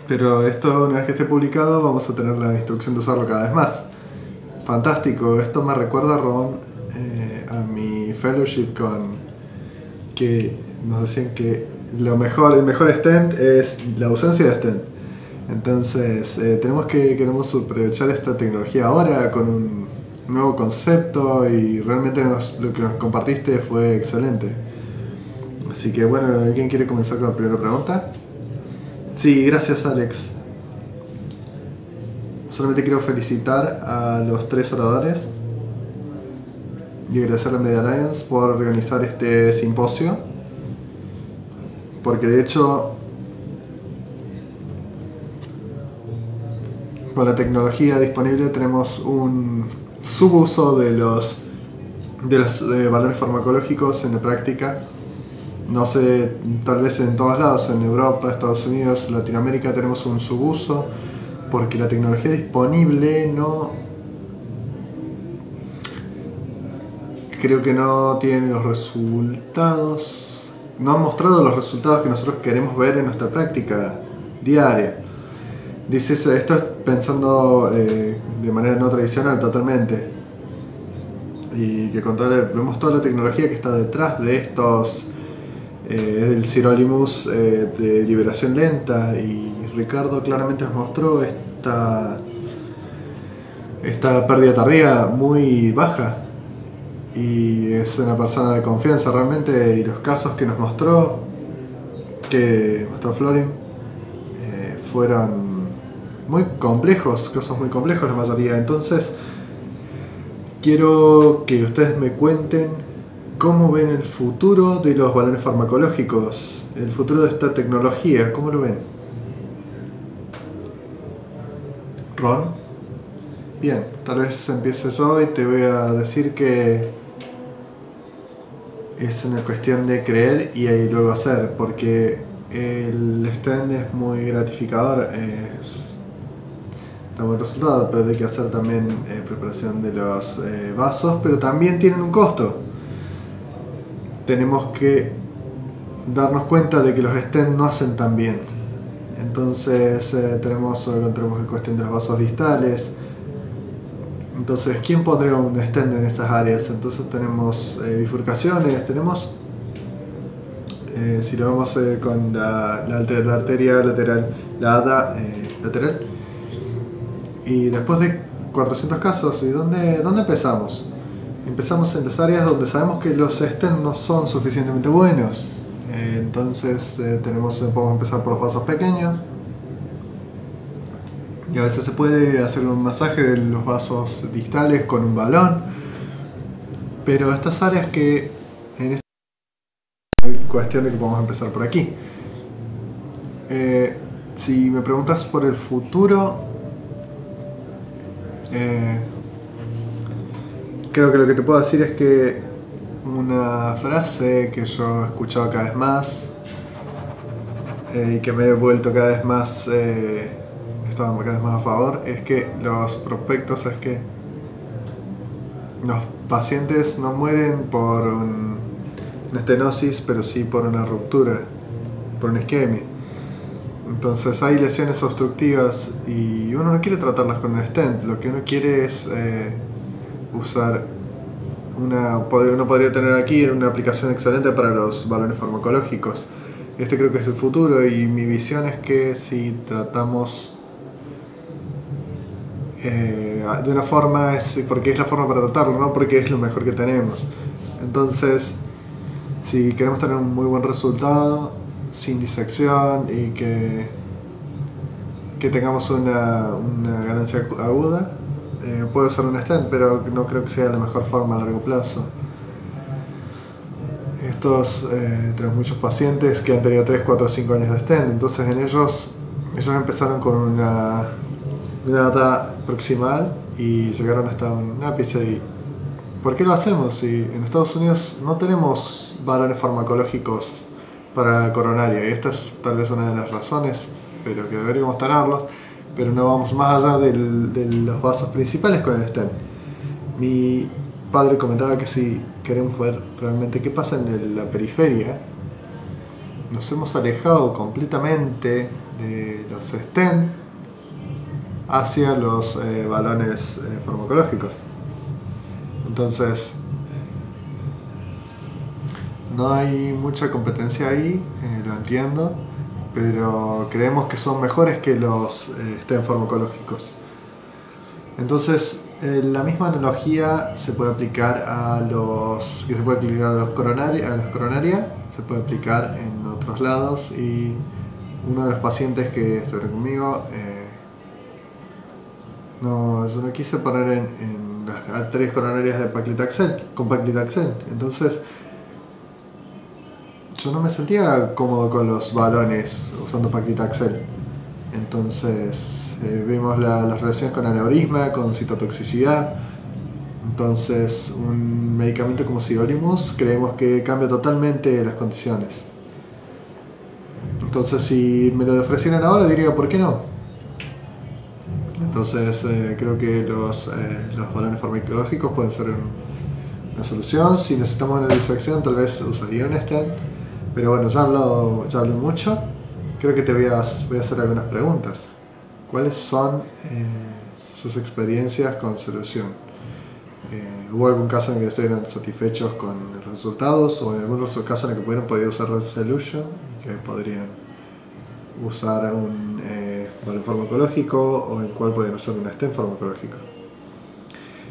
pero esto, una vez que esté publicado, vamos a tener la instrucción de usarlo cada vez más. Fantástico, esto me recuerda, Ron, a mi fellowship que nos decían que el mejor stent es la ausencia de stent. Entonces queremos aprovechar esta tecnología ahora con un nuevo concepto y realmente lo que nos compartiste fue excelente. Así que bueno, ¿alguien quiere comenzar con la primera pregunta? Sí, gracias, Alex. Solamente quiero felicitar a los 3 oradores y agradecer a Media Alliance por organizar este simposio, porque de hecho con la tecnología disponible tenemos un subuso de los balones farmacológicos en la práctica. No sé, tal vez en todos lados, en Europa, Estados Unidos, Latinoamérica tenemos un subuso porque la tecnología disponible creo que no tiene los resultados, no han mostrado los resultados que nosotros queremos ver en nuestra práctica diaria. Dices, esto es pensando de manera no tradicional totalmente. Y que vemos toda la tecnología que está detrás de estos, el sirolimus de liberación lenta, y Ricardo claramente nos mostró esta pérdida tardía muy baja. Y es una persona de confianza realmente, y los casos que nos mostró, Florin, fueron muy complejos, casos muy complejos la mayoría. Entonces quiero que ustedes me cuenten ¿Cómo ven el futuro de los balones farmacológicos? El futuro de esta tecnología, ¿cómo lo ven? Ron. Bien, tal vez empiece yo y te voy a decir que es una cuestión de creer y ahí luego hacer, porque el stand es muy gratificador, da buen resultado, pero hay que hacer también preparación de los vasos, pero también tienen un costo. Tenemos que darnos cuenta de que los stents no hacen tan bien. Entonces tenemos la cuestión de los vasos distales. Entonces, ¿quién pondría un stent en esas áreas? Entonces tenemos bifurcaciones, tenemos, si lo vemos con la arteria lateral, la ADA lateral. Y después de 400 casos, ¿y dónde empezamos? Empezamos en las áreas donde sabemos que los stents no son suficientemente buenos. Entonces podemos empezar por los vasos pequeños. Y a veces se puede hacer un masaje de los vasos distales con un balón. Pero estas áreas que en esta cuestión de que podemos empezar por aquí. Si me preguntas por el futuro, creo que lo que te puedo decir es que una frase que yo he escuchado cada vez más y que me he vuelto cada vez más estaba cada vez más a favor, es que los prospectos, es que los pacientes no mueren por una estenosis, pero sí por una ruptura, por una isquemia. Entonces hay lesiones obstructivas y uno no quiere tratarlas con un stent, lo que uno quiere es usar uno podría tener aquí una aplicación excelente para los balones farmacológicos. Este creo que es el futuro y mi visión es que si tratamos de una forma es porque es la forma para tratarlo, no porque es lo mejor que tenemos. Entonces, si queremos tener un muy buen resultado sin disección y que tengamos una ganancia aguda, puede ser un stent, pero no creo que sea la mejor forma a largo plazo. Tenemos muchos pacientes que han tenido 3, 4, 5 años de stent, entonces en ellos empezaron con una data proximal y llegaron hasta un ápice. ¿Y por qué lo hacemos? Si en Estados Unidos no tenemos balones farmacológicos para coronaria, y esta es tal vez una de las razones, pero que deberíamos tenerlos, pero no vamos más allá de los vasos principales con el stent. Mi padre comentaba que si queremos ver realmente qué pasa en la periferia, nos hemos alejado completamente de los stents hacia los balones farmacológicos. Entonces, no hay mucha competencia ahí, lo entiendo, pero creemos que son mejores que los stents farmacológicos. Entonces, la misma analogía se puede aplicar a las coronarias, se puede aplicar en otros lados, y uno de los pacientes que estuvieron conmigo, yo no quise poner en las arterias coronarias de paclitaxel, con paclitaxel. Entonces, yo no me sentía cómodo con los balones usando paclitaxel. Entonces, vimos las relaciones con aneurisma, con citotoxicidad. Entonces, un medicamento como sirolimus creemos que cambia totalmente las condiciones. Entonces, si me lo ofrecieran ahora, diría, ¿por qué no? Entonces, creo que los balones farmacológicos pueden ser una solución. Si necesitamos una disección, tal vez usaría un stent. Pero bueno, ya hablé mucho. Creo que te voy a hacer algunas preguntas. ¿Cuáles son sus experiencias con solución? ¿Hubo algún caso en el que estuvieran satisfechos con los resultados? ¿O en algún otro caso en el que hubieran podido usar Resolution y que podrían usar un balón farmacológico, o en cuál podrían usar un stent farmacológico?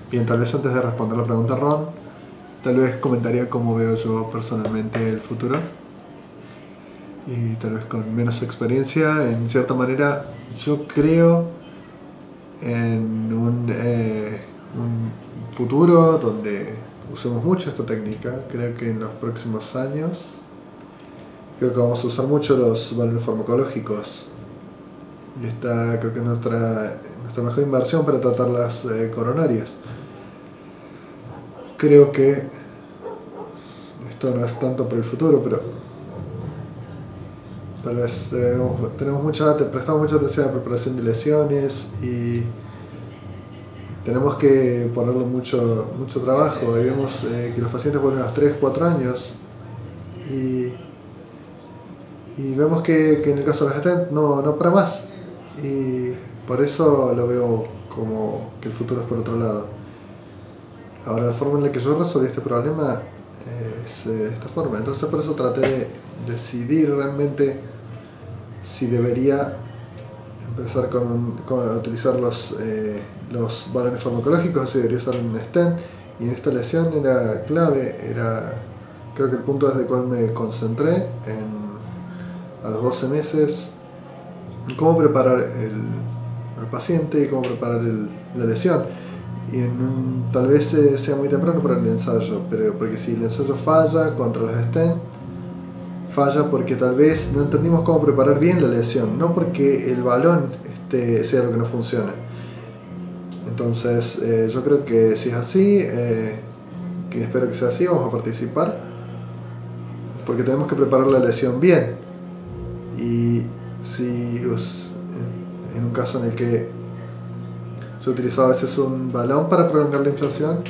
Bien, tal vez antes de responder la pregunta, Ron, tal vez comentaría cómo veo yo personalmente el futuro. Y tal vez con menos experiencia, en cierta manera, yo creo en un futuro donde usemos mucho esta técnica. Creo que en los próximos años vamos a usar mucho los balones farmacológicos. Y esta creo que es nuestra mejor inversión para tratar las coronarias. Creo que esto no es tanto para el futuro, pero tal vez prestamos mucha atención a la preparación de lesiones y tenemos que ponerle mucho trabajo. Ahí vemos que los pacientes vuelven a los 3-4 años y vemos que en el caso de los stents no para más, y por eso lo veo como que el futuro es por otro lado. Ahora, la forma en la que yo resolví este problema es de esta forma. Entonces por eso traté de decidir realmente si debería empezar con utilizar los balones farmacológicos o si debería usar un stent. Y en esta lesión era clave, creo que el punto desde el cual me concentré a los 12 meses, cómo preparar al paciente y cómo preparar la lesión. Y tal vez sea muy temprano para el ensayo, porque si el ensayo falla contra los stents, falla porque tal vez no entendimos cómo preparar bien la lesión, no porque el balón sea lo que no funciona. Entonces yo creo que si es así, que espero que sea así, vamos a participar, porque tenemos que preparar la lesión bien. Y si en un caso en el que yo utilizo a veces un balón para prolongar la inflación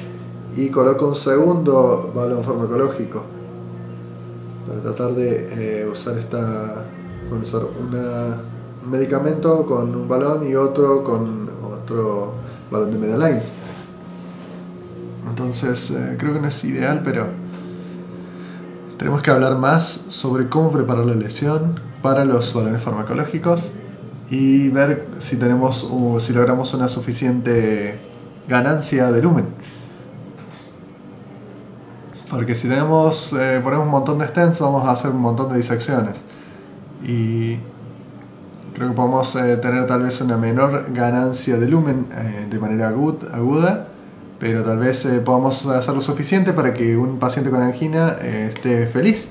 y coloco un segundo balón farmacológico para tratar de usar un medicamento con un balón y otro con otro balón de media lines. Entonces creo que no es ideal, pero tenemos que hablar más sobre cómo preparar la lesión para los balones farmacológicos y ver si logramos una suficiente ganancia de lumen. Porque si ponemos un montón de stents, vamos a hacer un montón de disecciones. Y creo que podemos tener tal vez una menor ganancia de lumen de manera aguda, pero tal vez podamos hacer lo suficiente para que un paciente con angina esté feliz.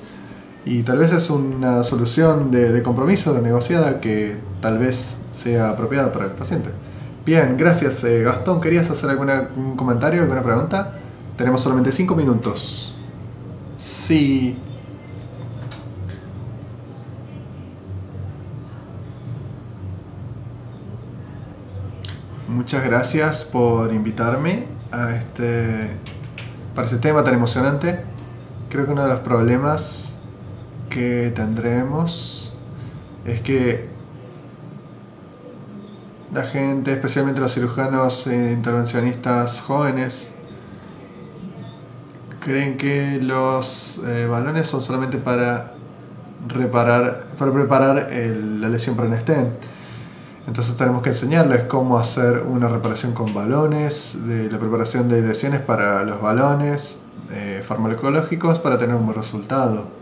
Y tal vez es una solución de compromiso, de negociada, que tal vez sea apropiada para el paciente. Bien, gracias Gastón. ¿Querías hacer algún comentario, alguna pregunta? Tenemos solamente 5 minutos. Sí. Muchas gracias por invitarme para este tema tan emocionante. Creo que uno de los problemas que tendremos es que la gente, especialmente los cirujanos intervencionistas jóvenes, creen que los balones son solamente para preparar la lesión para un stent. Entonces tenemos que enseñarles cómo hacer una reparación con balones, de la preparación de lesiones para los balones farmacológicos para tener un buen resultado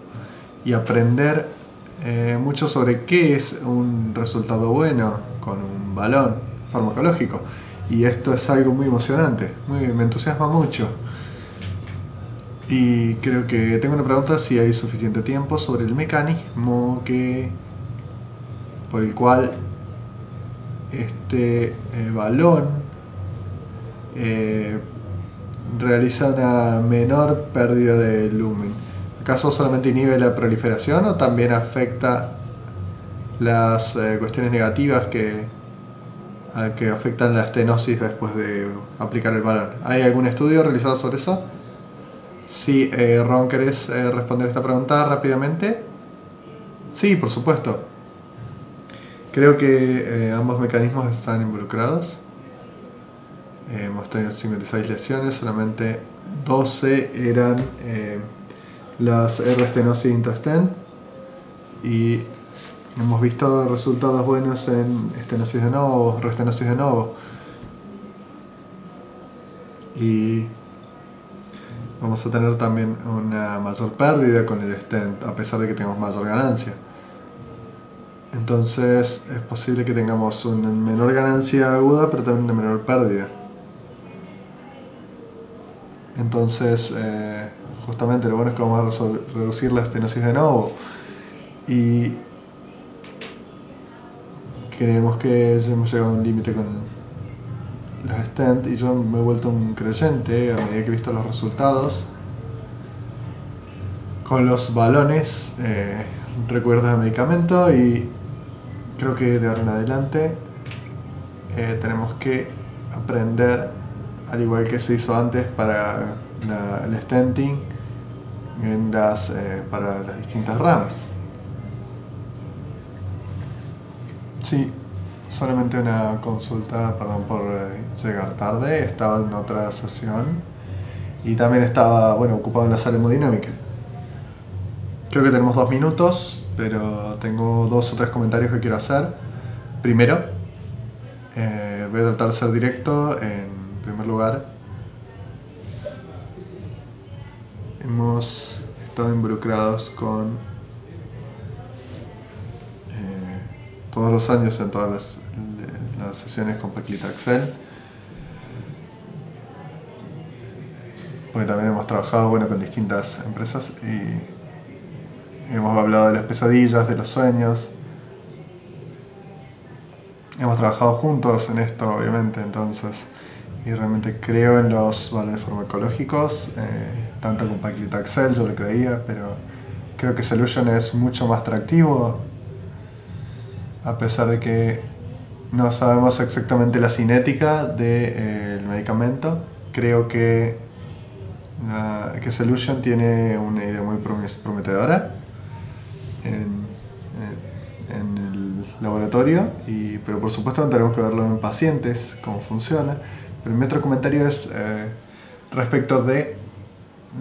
y aprender mucho sobre qué es un resultado bueno con un balón farmacológico. Y esto es algo muy emocionante, me entusiasma mucho. Y creo que tengo una pregunta: si hay suficiente tiempo sobre el mecanismo por el cual este balón realiza una menor pérdida de lumen. ¿Acaso solamente inhibe la proliferación o también afecta las cuestiones negativas que afectan la estenosis después de aplicar el balón? ¿Hay algún estudio realizado sobre eso? Sí, Ron, ¿querés responder esta pregunta rápidamente? Sí, por supuesto. Creo que ambos mecanismos están involucrados. Hemos tenido 56 lesiones, solamente 12 eran las R-stenosis intrastent, y hemos visto resultados buenos en estenosis de novo, restenosis de novo, y vamos a tener también una mayor pérdida con el stent, a pesar de que tengamos mayor ganancia. Entonces es posible que tengamos una menor ganancia aguda, pero también una menor pérdida. Entonces, justamente lo bueno es que vamos a reducir la estenosis de novo y creemos que ya hemos llegado a un límite con los stents, y yo me he vuelto un creyente a medida que he visto los resultados. Con los balones, recuerdos de medicamento, y creo que de ahora en adelante tenemos que aprender, al igual que se hizo antes para el stenting, para las distintas ramas. Sí, solamente una consulta, perdón por llegar tarde, estaba en otra sesión y también estaba ocupado en la sala hemodinámica. Creo que tenemos 2 minutos, pero tengo 2 o 3 comentarios que quiero hacer. Primero, voy a tratar de ser directo. En primer lugar, hemos estado involucrados con todos los años en todas las sesiones con paclitaxel, porque también hemos trabajado con distintas empresas y hemos hablado de las pesadillas, de los sueños. Hemos trabajado juntos en esto, obviamente, entonces, y realmente creo en los valores farmacológicos, tanto con paclitaxel yo lo creía, pero creo que Solution es mucho más atractivo, a pesar de que no sabemos exactamente la cinética del medicamento. Creo que Solution tiene una idea muy prometedora en el laboratorio, pero por supuesto no tenemos que verlo en pacientes, cómo funciona. Pero mi otro comentario es respecto de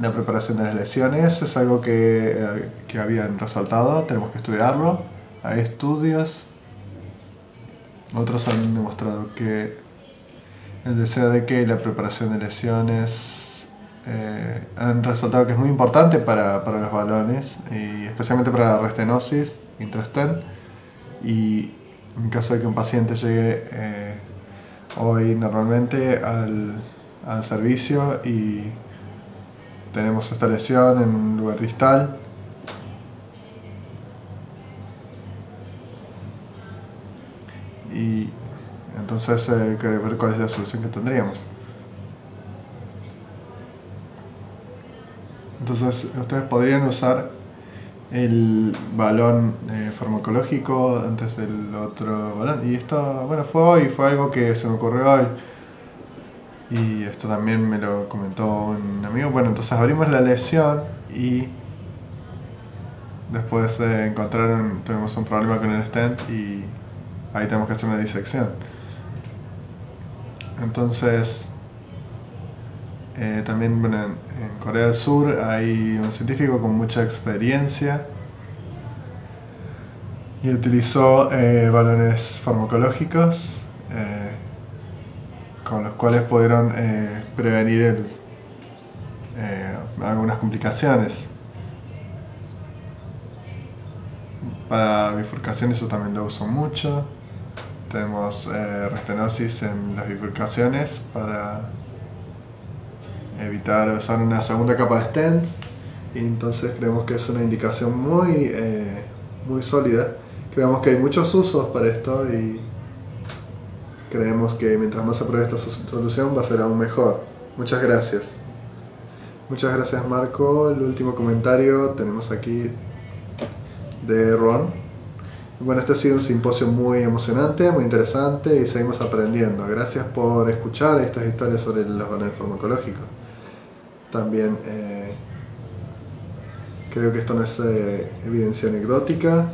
la preparación de las lesiones. Es algo que habían resaltado, tenemos que estudiarlo. Hay estudios, otros han demostrado que el deseo de que la preparación de lesiones han resaltado que es muy importante para los balones, y especialmente para la restenosis intrastent. Y en caso de que un paciente llegue hoy normalmente al servicio y tenemos esta lesión en un lugar distal, y entonces hay que ver cuál es la solución que tendríamos. Entonces ustedes podrían usar el balón farmacológico antes del otro balón, y esto fue algo que se me ocurrió hoy, y esto también me lo comentó un amigo. Entonces abrimos la lesión y después tuvimos un problema con el stent y ahí tenemos que hacer una disección. Entonces también en Corea del Sur hay un científico con mucha experiencia y utilizó balones farmacológicos con los cuales pudieron prevenir algunas complicaciones. Para bifurcaciones yo también lo uso mucho. Tenemos restenosis en las bifurcaciones para evitar usar una segunda capa de stents, y entonces creemos que es una indicación muy sólida. Creemos que hay muchos usos para esto y creemos que mientras más se apruebe esta solución va a ser aún mejor. Muchas gracias. Muchas gracias, Marco. El último comentario tenemos aquí de Ron. Este ha sido un simposio muy emocionante, muy interesante, y seguimos aprendiendo. Gracias por escuchar estas historias sobre los balones farmacológicos. También creo que esto no es evidencia anecdótica.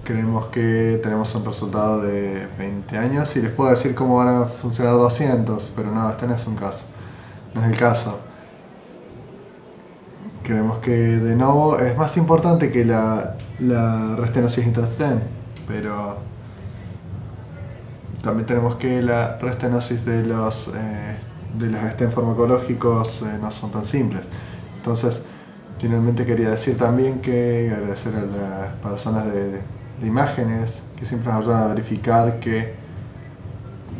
Creemos que tenemos un resultado de 20 años y les puedo decir cómo van a funcionar 200, pero no, este no es un caso, no es el caso. Creemos que de nuevo es más importante que la restenosis intrastent, pero también tenemos que la restenosis de los stents farmacológicos no son tan simples. Entonces, finalmente quería decir también que agradecer a las personas de imágenes que siempre nos ayudan a verificar que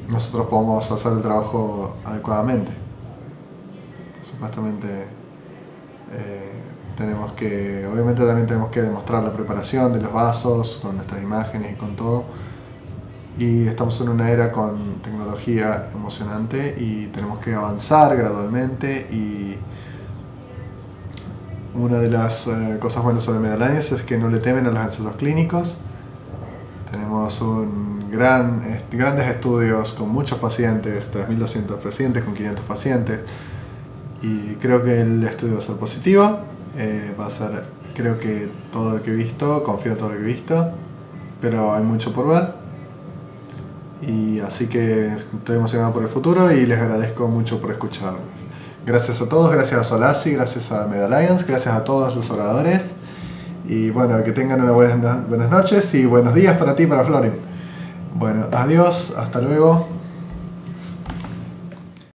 nosotros podemos hacer el trabajo adecuadamente. supuestamente obviamente también tenemos que demostrar la preparación de los vasos con nuestras imágenes y con todo. Y estamos en una era con tecnología emocionante y tenemos que avanzar gradualmente. Y una de las cosas buenas sobre Medalliance es que no le temen a los ensayos clínicos. Tenemos grandes estudios con muchos pacientes, 3.200 pacientes, con 500 pacientes. Y creo que el estudio va a ser positivo. Creo que todo lo que he visto, confío en todo lo que he visto, pero hay mucho por ver. Y así que estoy emocionado por el futuro y les agradezco mucho por escucharnos. Gracias a todos, gracias a Solasi, gracias a Medalliance, gracias a todos los oradores. Y bueno, que tengan unas buenas noches y buenos días para ti, para Florin. Bueno, adiós, hasta luego.